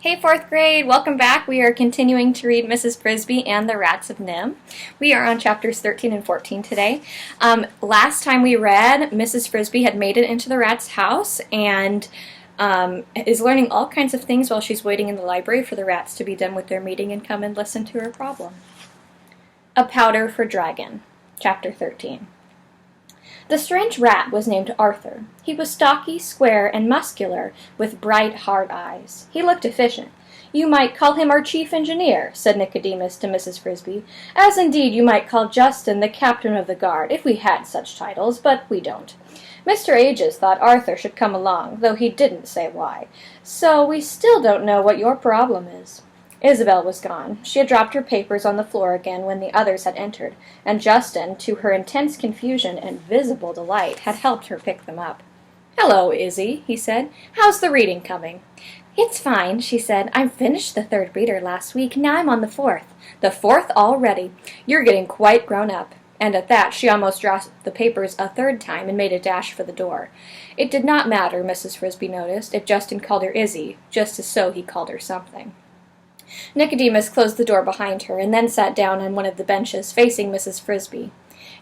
Hey, fourth grade, welcome back. We are continuing to read Mrs. Frisby and the Rats of NIMH. We are on chapters 13 and 14 today. Last time we read, Mrs. Frisby had made it into the rat's house and is learning all kinds of things while she's waiting in the library for the rats to be done with their meeting and come and listen to her problem. A Powder for Dragon, chapter 13. The strange rat was named Arthur. He was stocky, square, and muscular, with bright, hard eyes. He looked efficient. "You might call him our chief engineer," said Nicodemus to Mrs. Frisby, "as indeed you might call Justin the captain of the guard, if we had such titles, but we don't. Mr. Aegis thought Arthur should come along, though he didn't say why. So we still don't know what your problem is." Isabel was gone. She had dropped her papers on the floor again when the others had entered, and Justin, to her intense confusion and visible delight, had helped her pick them up. "Hello, Izzy," he said. "How's the reading coming?" "It's fine," she said. "I finished the third reader last week. Now I'm on the fourth." "The fourth already? You're getting quite grown up." And at that she almost dropped the papers a third time and made a dash for the door. It did not matter, Mrs. Frisby noticed, if Justin called her Izzy, just as so he called her something. Nicodemus closed the door behind her, and then sat down on one of the benches, facing Mrs. Frisby.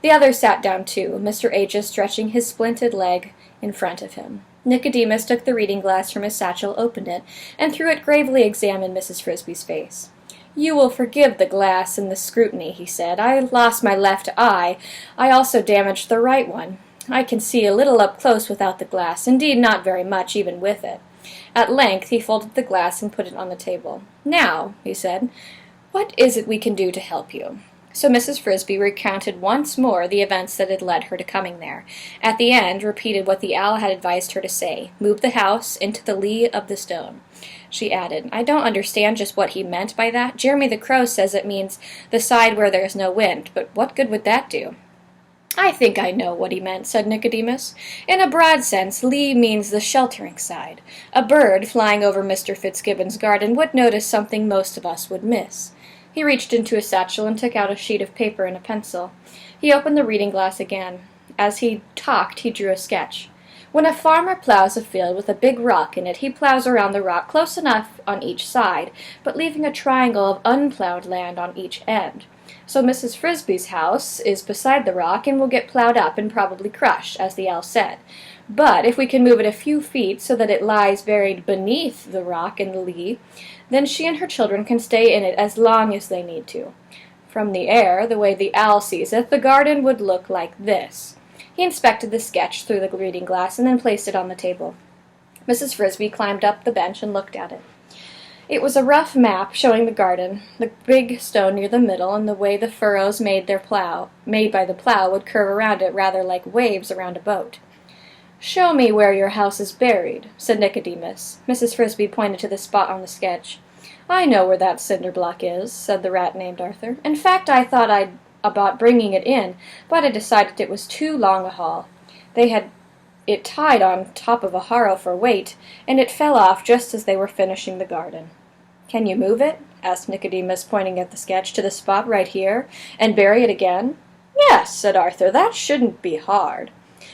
The others sat down too, Mr. Aegis stretching his splinted leg in front of him. Nicodemus took the reading glass from his satchel, opened it, and through it gravely examined Mrs. Frisby's face. "You will forgive the glass and the scrutiny," he said. "I lost my left eye. I also damaged the right one. I can see a little up close without the glass, indeed not very much even with it." At length he folded the glass and put it on the table. "Now," he said, "what is it we can do to help you?" So Mrs. Frisby recounted once more the events that had led her to coming there. At the end, repeated what the owl had advised her to say: "Move the house into the lee of the stone." She added, "I don't understand just what he meant by that. Jeremy the Crow says it means the side where there is no wind, but what good would that do?" "I think I know what he meant," said Nicodemus. "In a broad sense, lee means the sheltering side. A bird flying over Mr. Fitzgibbon's garden would notice something most of us would miss." He reached into his satchel and took out a sheet of paper and a pencil. He opened the reading glass again. As he talked, he drew a sketch. "When a farmer plows a field with a big rock in it, he plows around the rock close enough on each side, but leaving a triangle of unplowed land on each end. So Mrs. Frisby's house is beside the rock and will get plowed up and probably crushed, as the owl said. But if we can move it a few feet so that it lies buried beneath the rock in the lee, then she and her children can stay in it as long as they need to. From the air, the way the owl sees it, the garden would look like this." He inspected the sketch through the reading glass and then placed it on the table. Mrs. Frisby climbed up the bench and looked at it. It was a rough map showing the garden, the big stone near the middle, and the way the furrows made by the plow would curve around it rather like waves around a boat. "Show me where your house is buried," said Nicodemus. Mrs. Frisby pointed to the spot on the sketch. "I know where that cinder block is," said the rat named Arthur. "In fact, I thought about bringing it in, but I decided it was too long a haul. They had it tied on top of a harrow for weight, and it fell off just as they were finishing the garden." "Can you move it?" asked Nicodemus, pointing at the sketch, "to the spot right here, and bury it again?" "Yes," said Arthur, "that shouldn't be hard."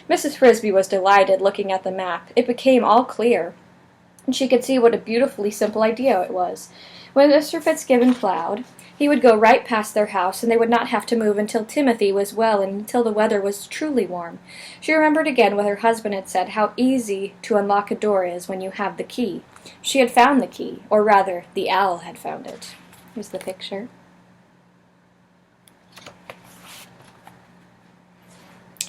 Mrs. Frisby was delighted, looking at the map. It became all clear, and she could see what a beautifully simple idea it was. When Mr. Fitzgibbon plowed, he would go right past their house, and they would not have to move until Timothy was well and until the weather was truly warm. She remembered again what her husband had said, how easy to unlock a door is when you have the key. She had found the key, or rather, the owl had found it. Here's the picture.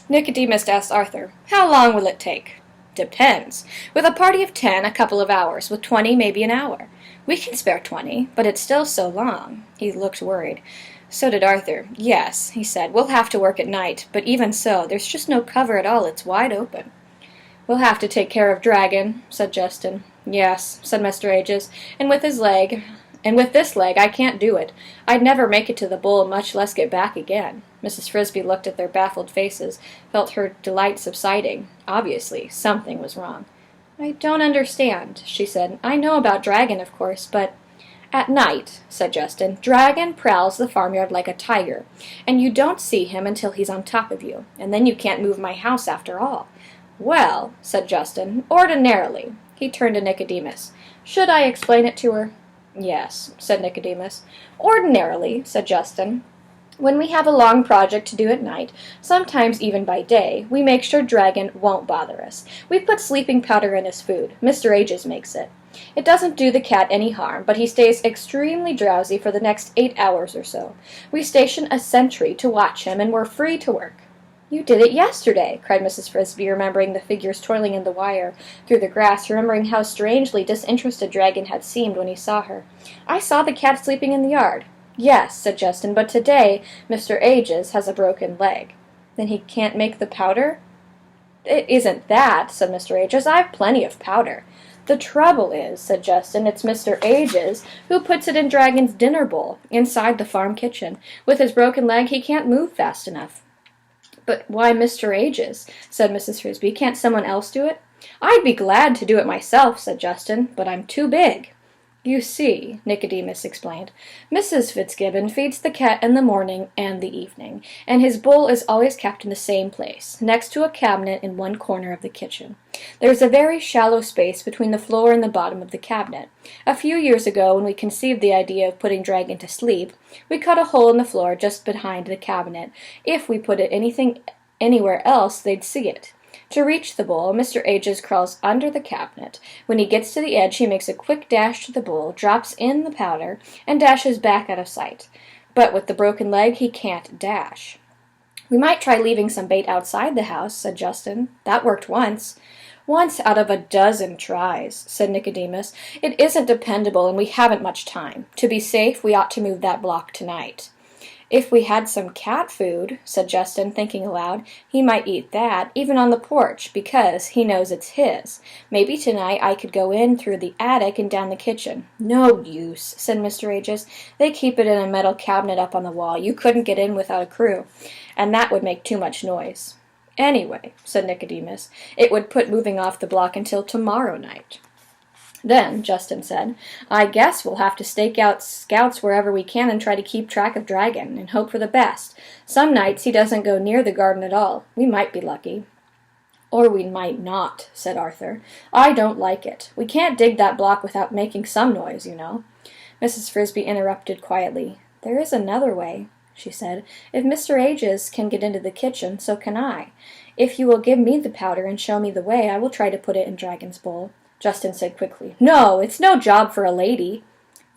Nicodemus asked Arthur, "How long will it take?" "Depends. With a party of 10, a couple of hours. With 20, maybe an hour." "We can spare 20, but it's still so long." He looked worried. So did Arthur. "Yes," he said, "we'll have to work at night, but even so, there's just no cover at all. It's wide open." "We'll have to take care of Dragon," said Justin. "Yes," said Mr. Aegis, and with this leg, I can't do it. I'd never make it to the bull, much less get back again." Mrs. Frisby looked at their baffled faces, felt her delight subsiding. Obviously, something was wrong. "I don't understand," she said. "I know about Dragon, of course, but—" "At night," said Justin, "Dragon prowls the farmyard like a tiger, and you don't see him until he's on top of you, and then you can't move my house after all." "Well," said Justin, "ordinarily." He turned to Nicodemus. Should I explain it to her? Yes, said Nicodemus. Ordinarily, said Justin. When we have a long project to do at night, sometimes even by day, we make sure Dragon won't bother us. We put sleeping powder in his food. Mr. Ages makes it. It doesn't do the cat any harm, but he stays extremely drowsy for the next 8 hours or so. We station a sentry to watch him, and we're free to work. You did it yesterday, cried Mrs. Frisby, remembering the figures toiling in the wire through the grass, remembering how strangely disinterested Dragon had seemed when he saw her. I saw the cat sleeping in the yard. Yes, said Justin, but today Mr. Ages has a broken leg. Then he can't make the powder? It isn't that, said Mr. Ages. I've plenty of powder. The trouble is, said Justin, it's Mr. Ages who puts it in Dragon's dinner bowl inside the farm kitchen. With his broken leg, he can't move fast enough. But why Mr. Ages? Said Mrs. Frisby. Can't someone else do it? I'd be glad to do it myself, said Justin, but I'm too big. You see, Nicodemus explained, Mrs. Fitzgibbon feeds the cat in the morning and the evening, and his bowl is always kept in the same place, next to a cabinet in one corner of the kitchen. There's a very shallow space between the floor and the bottom of the cabinet. A few years ago, when we conceived the idea of putting Dragon to sleep, we cut a hole in the floor just behind the cabinet. If we put it anywhere else, they'd see it. To reach the bowl, Mr. Ages crawls under the cabinet. When he gets to the edge, he makes a quick dash to the bowl, drops in the powder, and dashes back out of sight. But with the broken leg, he can't dash. We might try leaving some bait outside the house, said Justin. That worked once. Once out of a dozen tries, said Nicodemus. It isn't dependable, and we haven't much time. To be safe, we ought to move that block tonight. If we had some cat food, said Justin, thinking aloud, he might eat that, even on the porch, because he knows it's his. Maybe tonight I could go in through the attic and down the kitchen. No use, said Mr. Ages. They keep it in a metal cabinet up on the wall. You couldn't get in without a crew, and that would make too much noise. Anyway, said Nicodemus, it would put moving off the block until tomorrow night. Then, Justin said, I guess we'll have to stake out scouts wherever we can and try to keep track of Dragon, and hope for the best. Some nights he doesn't go near the garden at all. We might be lucky. Or we might not, said Arthur. I don't like it. We can't dig that block without making some noise, you know. Mrs. Frisby interrupted quietly. There is another way, she said. If Mr. Ages can get into the kitchen, so can I. If you will give me the powder and show me the way, I will try to put it in Dragon's bowl. Justin said quickly, No, it's no job for a lady.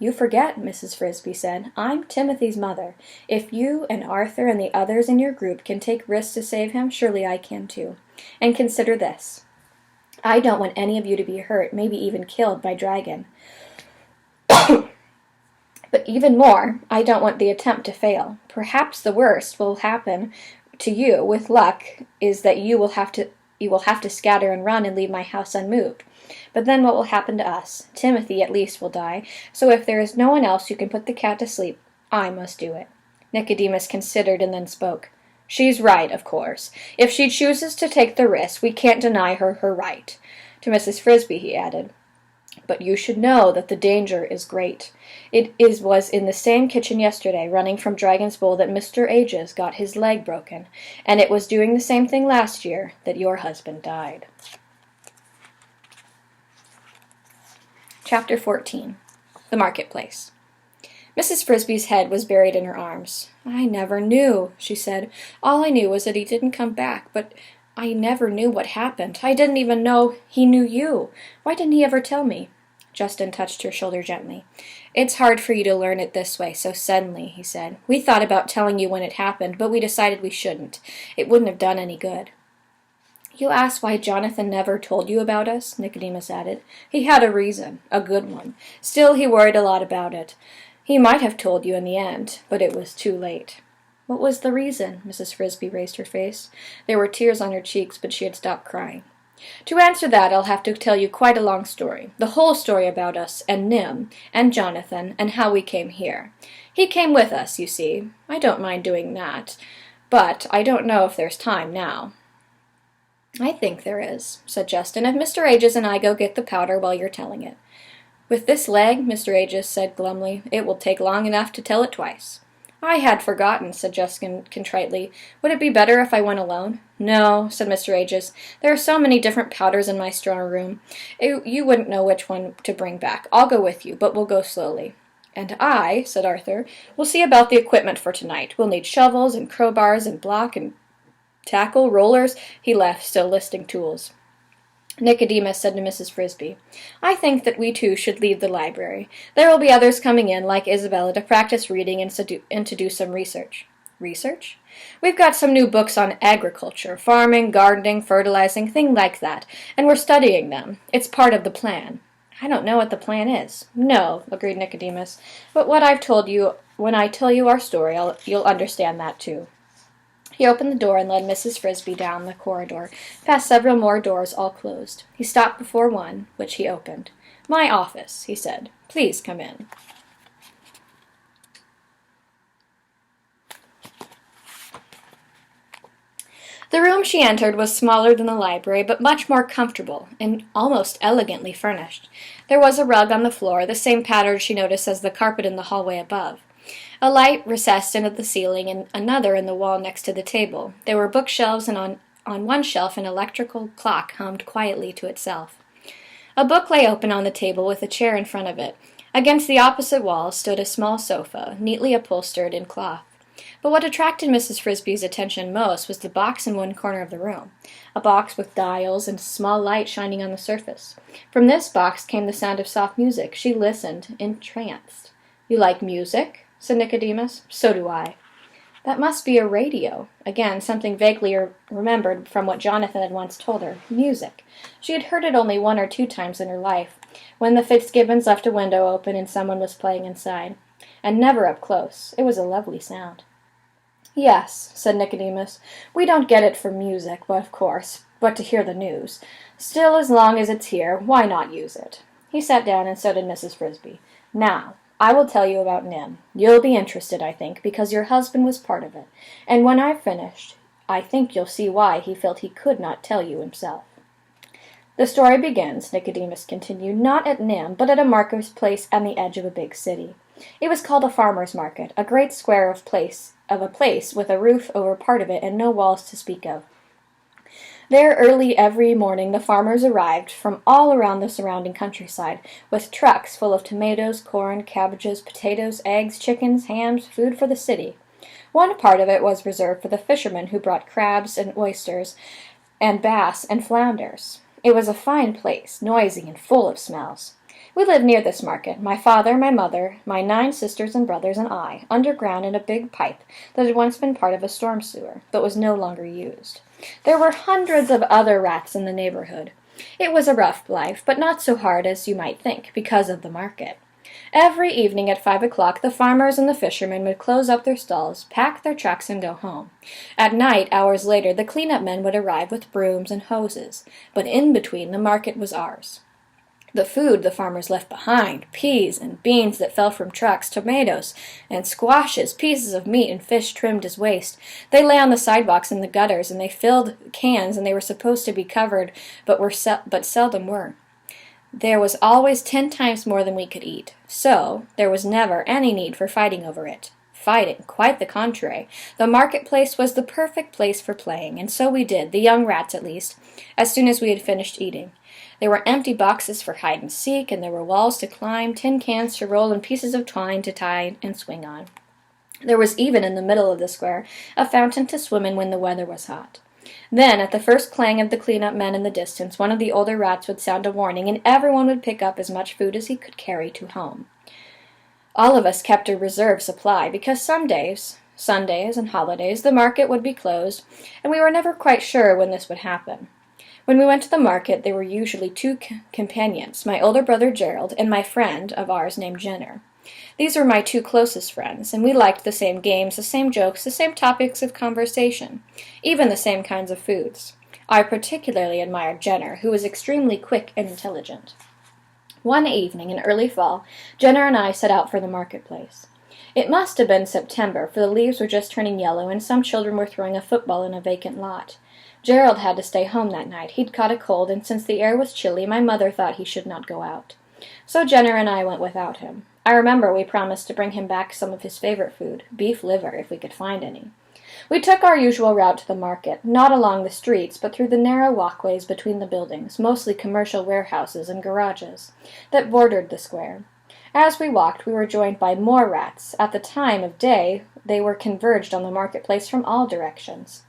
You forget, Mrs. Frisby said. I'm Timothy's mother. If you and Arthur and the others in your group can take risks to save him, surely I can too. And consider this. I don't want any of you to be hurt, maybe even killed by Dragon. But even more, I don't want the attempt to fail. Perhaps the worst will happen to you, with luck, is that you will have to scatter and run and leave my house unmoved. But then what will happen to us? Timothy at least will die, so if there is no one else who can put the cat to sleep, I must do it. Nicodemus considered and then spoke. She's right, of course. If she chooses to take the risk, we can't deny her her right. To Mrs. Frisby he added, But you should know that the danger is great. Was in the same kitchen yesterday, running from Dragon's Bowl, that Mr. Ages got his leg broken, and it was doing the same thing last year that your husband died. Chapter 14. The Marketplace. Mrs. Frisby's head was buried in her arms. I never knew, she said. All I knew was that he didn't come back, but I never knew what happened. I didn't even know he knew you. Why didn't he ever tell me? Justin touched her shoulder gently. It's hard for you to learn it this way, so suddenly, he said. We thought about telling you when it happened, but we decided we shouldn't. It wouldn't have done any good. You asked why Jonathan never told you about us, Nicodemus added. He had a reason, a good one. Still, he worried a lot about it. He might have told you in the end, but it was too late. What was the reason? Mrs. Frisby raised her face. There were tears on her cheeks, but she had stopped crying. To answer that, I'll have to tell you quite a long story. The whole story about us, and Nim, and Jonathan, and how we came here. He came with us, you see. I don't mind doing that, but I don't know if there's time now. I think there is, said Justin, if Mr. Ages and I go get the powder while you're telling it. With this leg, Mr. Ages said glumly, it will take long enough to tell it twice. "I had forgotten," said Jessica contritely. "Would it be better if I went alone?" "No," said Mr. Aegis. "There are so many different powders in my store room. You wouldn't know which one to bring back. I'll go with you, but we'll go slowly." "And I," said Arthur, "will see about the equipment for tonight. We'll need shovels and crowbars and block and tackle, rollers." He laughed, still listing tools. Nicodemus said to Mrs. Frisby, "I think that we too should leave the library. There will be others coming in, like Isabella, to practice reading and to do some research." "Research?" "We've got some new books on agriculture, farming, gardening, fertilizing, things like that, and we're studying them. It's part of the plan." "I don't know what the plan is." "No," agreed Nicodemus, "but what I've told you, when I tell you our story, you'll understand that too." He opened the door and led Mrs. Frisby down the corridor, past several more doors all closed. He stopped before one, which he opened. "My office," he said. "Please come in." The room she entered was smaller than the library, but much more comfortable and almost elegantly furnished. There was a rug on the floor, the same pattern she noticed as the carpet in the hallway above. A light recessed into the ceiling, and another in the wall next to the table. There were bookshelves, and on one shelf an electrical clock hummed quietly to itself. A book lay open on the table with a chair in front of it. Against the opposite wall stood a small sofa, neatly upholstered in cloth. But what attracted Mrs. Frisby's attention most was the box in one corner of the room, a box with dials and a small light shining on the surface. From this box came the sound of soft music. She listened, entranced. "You like music?" said Nicodemus. "So do I." "That must be a radio." Again, something vaguely remembered from what Jonathan had once told her. Music. She had heard it only 1 or 2 times in her life, when the Fitzgibbons left a window open and someone was playing inside. And never up close. It was a lovely sound. "Yes," said Nicodemus. "We don't get it for music, of course, but to hear the news. Still, as long as it's here, why not use it?" He sat down, and so did Mrs. Frisby. "Now, I will tell you about Nim. You'll be interested, I think, because your husband was part of it. And when I've finished, I think you'll see why he felt he could not tell you himself." "The story begins," Nicodemus continued, "not at Nim, but at a marketplace on the edge of a big city. It was called a farmer's market, a great square of a place with a roof over part of it and no walls to speak of. There early every morning the farmers arrived from all around the surrounding countryside, with trucks full of tomatoes, corn, cabbages, potatoes, eggs, chickens, hams, food for the city. One part of it was reserved for the fishermen who brought crabs and oysters and bass and flounders. It was a fine place, noisy and full of smells. We lived near this market, my father, my mother, my 9 sisters and brothers, and I, underground in a big pipe that had once been part of a storm sewer, but was no longer used. There were hundreds of other rats in the neighborhood. It was a rough life, but not so hard as you might think, because of the market. Every evening at 5 o'clock the farmers and the fishermen would close up their stalls, pack their trucks, and go home. At night, hours later, the clean-up men would arrive with brooms and hoses, but in between the market was ours. The food the farmers left behind, peas and beans that fell from trucks, tomatoes and squashes, pieces of meat and fish trimmed as waste. They lay on the sidewalks and the gutters, and they filled cans, and they were supposed to be covered, but seldom were. There was always 10 times more than we could eat, so there was never any need for fighting over it. Fighting, quite the contrary. The marketplace was the perfect place for playing, and so we did, the young rats at least, as soon as we had finished eating. There were empty boxes for hide and seek, and there were walls to climb, tin cans to roll, and pieces of twine to tie and swing on. There was even in the middle of the square a fountain to swim in when the weather was hot. Then, at the first clang of the clean-up men in the distance, one of the older rats would sound a warning, and everyone would pick up as much food as he could carry to home. All of us kept a reserve supply, because some days, Sundays and holidays, the market would be closed, and we were never quite sure when this would happen. When we went to the market, there were usually 2 companions, my older brother Gerald and my friend of ours named Jenner. These were my 2 closest friends, and we liked the same games, the same jokes, the same topics of conversation, even the same kinds of foods. I particularly admired Jenner, who was extremely quick and intelligent. One evening in early fall, Jenner and I set out for the marketplace. It must have been September, for the leaves were just turning yellow, and some children were throwing a football in a vacant lot. Gerald had to stay home that night. He'd caught a cold, and since the air was chilly, my mother thought he should not go out. So Jenner and I went without him. I remember we promised to bring him back some of his favorite food, beef liver, if we could find any. We took our usual route to the market, not along the streets, but through the narrow walkways between the buildings, mostly commercial warehouses and garages, that bordered the square. As we walked, we were joined by more rats. At the time of day, they were converged on the marketplace from all directions.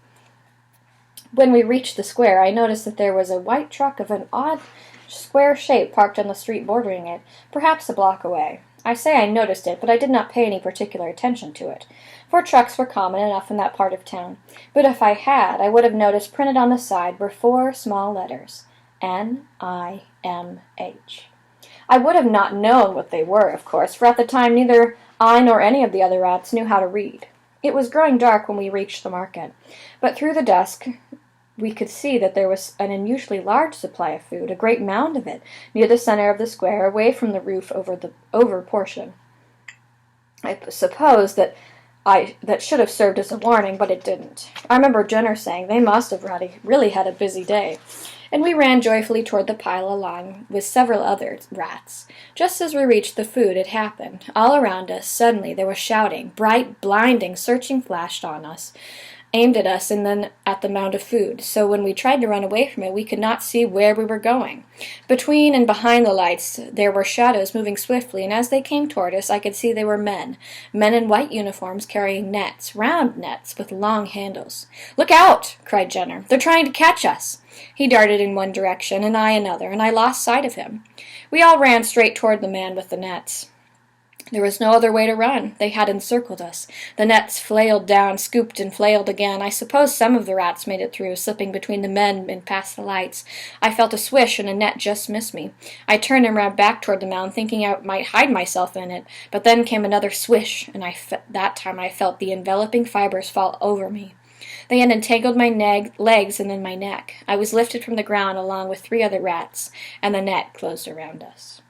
When we reached the square, I noticed that there was a white truck of an odd square shape parked on the street bordering it, perhaps a block away. I say I noticed it, but I did not pay any particular attention to it, for trucks were common enough in that part of town. But if I had, I would have noticed printed on the side were 4 small letters, NIMH. I would have not known what they were, of course, for at the time neither I nor any of the other rats knew how to read. It was growing dark when we reached the market, but through the dusk we could see that there was an unusually large supply of food, a great mound of it, near the center of the square, away from the roof over portion. I suppose that should have served as a warning, but it didn't. I remember Jenner saying they must have really had a busy day, and we ran joyfully toward the pile along with several other rats. Just as we reached the food, it happened. All around us, suddenly, there was shouting. Bright, blinding, searching flashed on us, aimed at us and then at the mound of food, so when we tried to run away from it, we could not see where we were going. Between and behind the lights there were shadows moving swiftly, and as they came toward us, I could see they were men in white uniforms carrying nets, round nets with long handles. "Look out!" cried Jenner. "They're trying to catch us." He darted in one direction, and I another, and I lost sight of him. We all ran straight toward the man with the nets. There was no other way to run. They had encircled us. The nets flailed down, scooped and flailed again. I suppose some of the rats made it through, slipping between the men and past the lights. I felt a swish, and a net just missed me. I turned and ran back toward the mound, thinking I might hide myself in it. But then came another swish, and that time I felt the enveloping fibers fall over me. They had entangled my legs and then my neck. I was lifted from the ground along with 3 other rats, and the net closed around us.